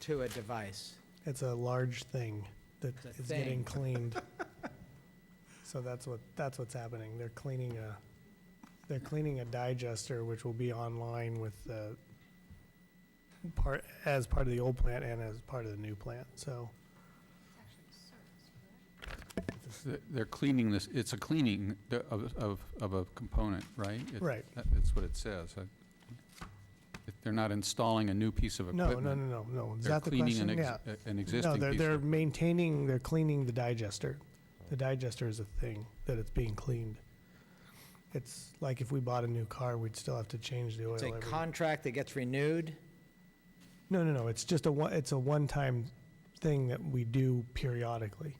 to a device? It's a large thing that It's a is thing. getting cleaned. So that's what's happening. They're cleaning a digester, which will be online with as part of the old plant and as part of the new plant. So They're cleaning this, it's a cleaning of a component, right? Right. That's what it says. They're not installing a new piece of no. equipment. Is They're that the cleaning question? Yeah. an existing No, piece. they're cleaning the digester. The digester is a thing that it's being cleaned. It's like if we bought a new car, we'd still have to change the oil. It's a every- contract that gets renewed? No. It's just it's a one-time thing that we do periodically.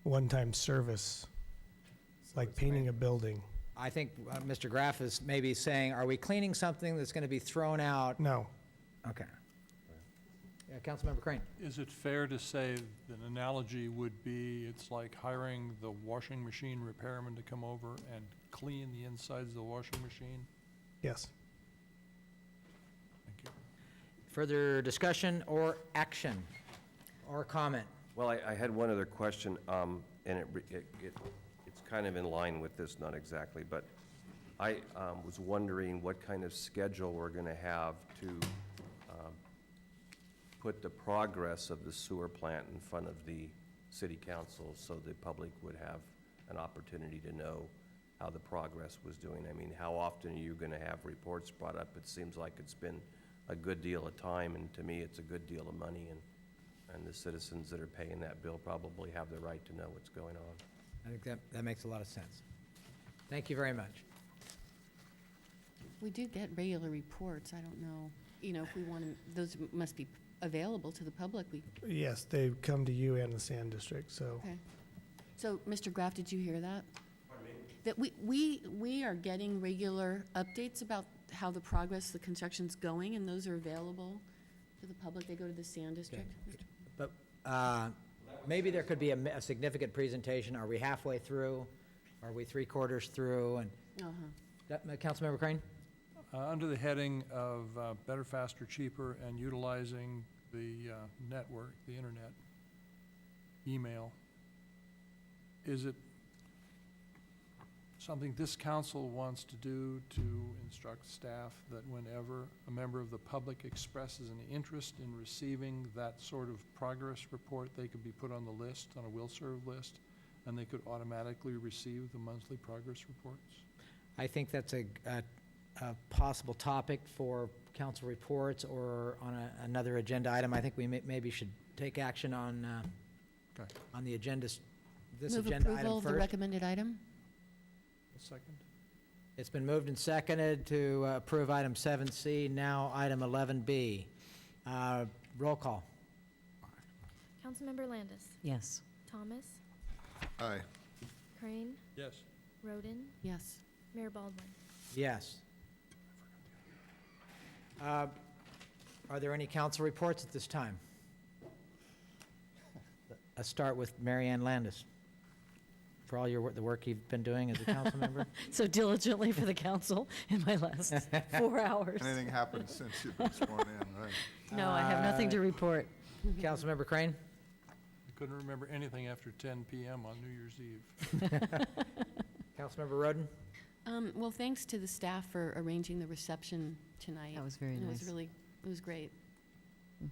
One-time service, like painting a building. I think Mr. Graff is maybe saying, are we cleaning something that's going to be thrown out? No. Okay. Yeah, Councilmember Crane. Is it fair to say that an analogy would be, it's like hiring the washing machine repairman to come over and clean the insides of the washing machine? Yes. Thank you. Further discussion or action or comment? Well, I had one other question, and it's kind of in line with this, not exactly, but I was wondering what kind of schedule we're going to have to put the progress of the sewer plant in front of the city council so the public would have an opportunity to know how the progress was doing. I mean, how often are you going to have reports brought up? It seems like it's been a good deal of time, and to me, it's a good deal of money, and the citizens that are paying that bill probably have the right to know what's going on. I think that makes a lot of sense. Thank you very much. We do get regular reports. I don't know, if we want to, those must be available to the public. Yes, they come to you and the Sand District, so. Okay. So, Mr. Graff, did you hear that? Pardon me? That we are getting regular updates about how the progress, the construction's going, and those are available to the public. They go to the Sand District. But maybe there could be a significant presentation. Are we halfway through? Are we three-quarters through? And Councilmember Crane? Under the heading of better, faster, cheaper, and utilizing the network, the internet, email, is it something this council wants to do to instruct staff that whenever a member of the public expresses an interest in receiving that sort of progress report, they could be put on the list, on a will-serve list, and they could automatically receive the monthly progress reports? I think that's a possible topic for council reports or on another agenda item. I think we maybe should take action on the agenda, this Move agenda approval item of the first. recommended item? A second? It's been moved and seconded to approve item 7C, now item 11B. Roll call. Councilmember Landis. Yes. Thomas. Aye. Crane. Yes. Roden. Yes. Mayor Baldwin. Yes. Are there any council reports at this time? Let's start with Mary Ann Landis. For all the work you've been doing as a council member. So diligently for the council in my last 4 hours. Anything happened since you've been sworn in, right? No, I have nothing to report. Councilmember Crane? I couldn't remember anything after 10 p.m. on New Year's Eve. Councilmember Roden? Well, thanks to the staff for arranging the reception tonight. That was very nice. It was great.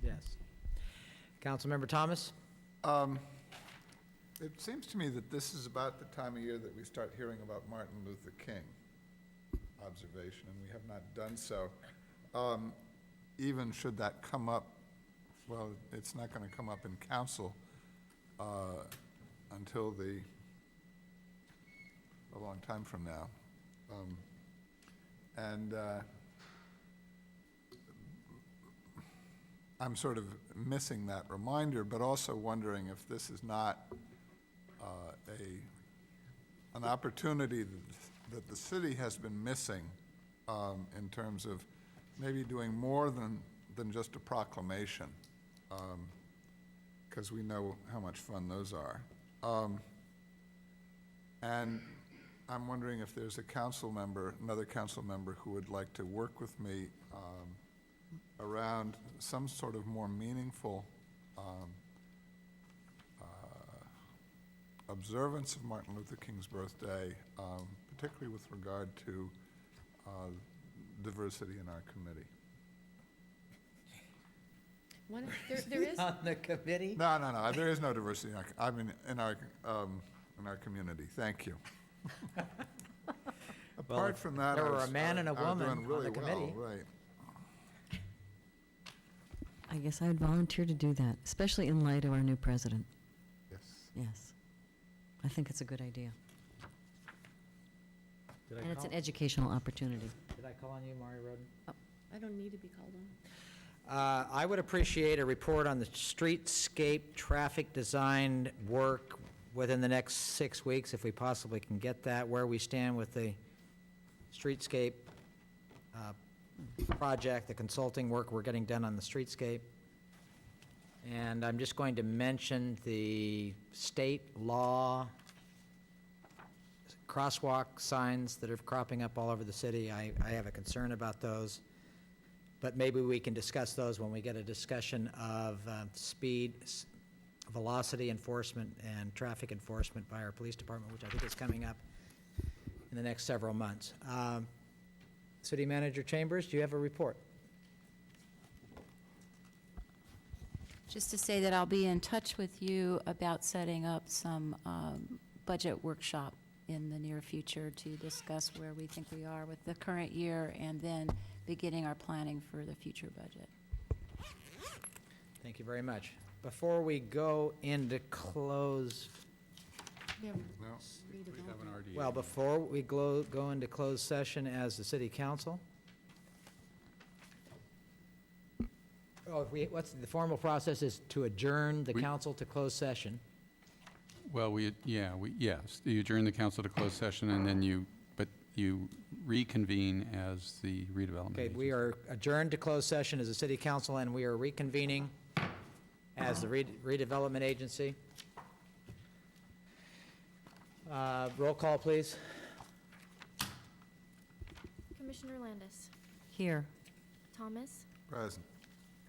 Yes. Councilmember Thomas? It seems to me that this is about the time of year that we start hearing about Martin Luther King observation, and we have not done so. Even should that come up, well, it's not going to come up in council until a long time from now. I'm sort of missing that reminder, but also wondering if this is not an opportunity that the city has been missing in terms of maybe doing more than just a proclamation, because we know how much fun those are. And I'm wondering if there's another council member who would like to work with me around some sort of more meaningful observance of Martin Luther King's birthday, particularly with regard to diversity in our committee. There is, On the committee? No, there is no diversity in our community. Thank you. Apart from that, there I were a was- man and a I was woman doing on really the committee. well, right. I guess I would volunteer to do that, especially in light of our new president. Yes. Yes. I think it's a good idea. Did I And it's call- an educational opportunity. Did I call on you, Mari Roden? I don't need to be called on. I would appreciate a report on the streetscape traffic design work within the next 6 weeks, if we possibly can get that, where we stand with the streetscape project, the consulting work we're getting done on the streetscape. And I'm just going to mention the state law crosswalk signs that are cropping up all over the city. I have a concern about those. But maybe we can discuss those when we get a discussion of speed, velocity enforcement, and traffic enforcement by our police department, which I think is coming up in the next several months. City Manager Chambers, do you have a report? Just to say that I'll be in touch with you about setting up some budget workshop in the near future to discuss where we think we are with the current year and then beginning our planning for the future budget. Thank you very much. Before we go into close, We have No. We have an redevelopment. RDA. well, before we go into closed session as the city council. Oh, what's the formal process is to adjourn the We- council to closed session. Well, yes, you adjourn the council to closed session, and then you reconvene as the redevelopment Okay, agency. we are adjourned to closed session as a city council, and we are reconvening as the redevelopment agency. Roll call, please. Commissioner Landis, Here. Thomas, Present.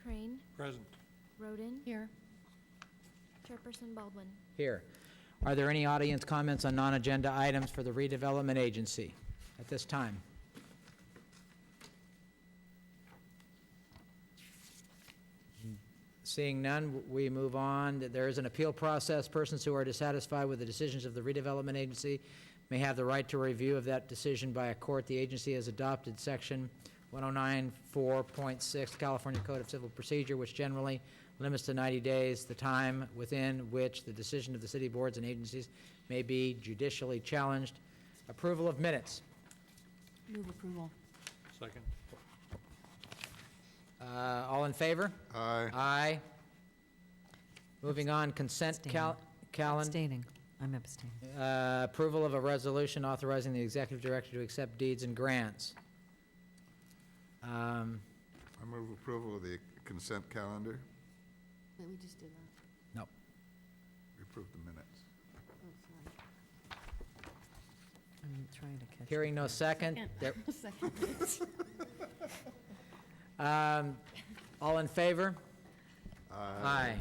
Crane, Present. Roden, Here. Chairperson Baldwin. Here. Are there any audience comments on non-agenda items for the redevelopment agency at this time? Seeing none, we move on. There is an appeal process. Persons who are dissatisfied with the decisions of the redevelopment agency may have the right to review of that decision by a court. The agency has adopted Section 109.4.6 California Code of Civil Procedure, which generally limits to 90 days the time within which the decision of the city boards and agencies may be judicially challenged. Approval of minutes. Move approval. Second. All in favor? Aye. Aye. Moving on, consent calendar. Abstaining. I'm abstaining. Approval of a resolution authorizing the executive director to accept deeds and grants. I move approval of the consent calendar. Wait, we just did that. No. We approved the minutes. Oh, sorry. I'm trying to catch. Hearing no second. There- Second. All in favor? Aye.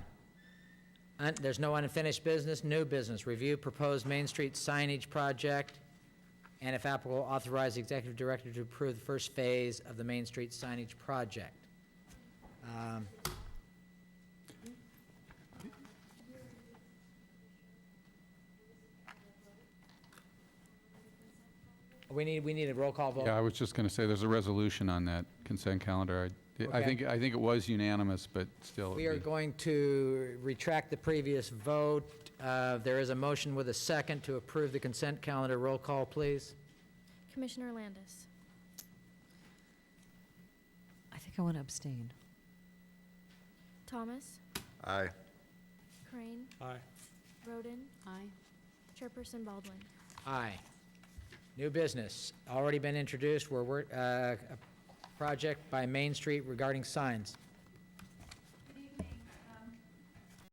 There's no unfinished business, new business. Review proposed Main Street signage project, and if applicable, authorize the executive director to approve the first phase of the Main Street signage project. We need a roll call vote. Yeah, I was just going to say, there's a resolution on that consent calendar. I Okay. think it was unanimous, but still. We are going to retract the previous vote. There is a motion with a second to approve the consent calendar. Roll call, please. Commissioner Landis, I think I want to abstain. Thomas, Aye. Crane, Aye. Roden, Aye. Chairperson Baldwin. Aye. New business, already been introduced. A project by Main Street regarding signs.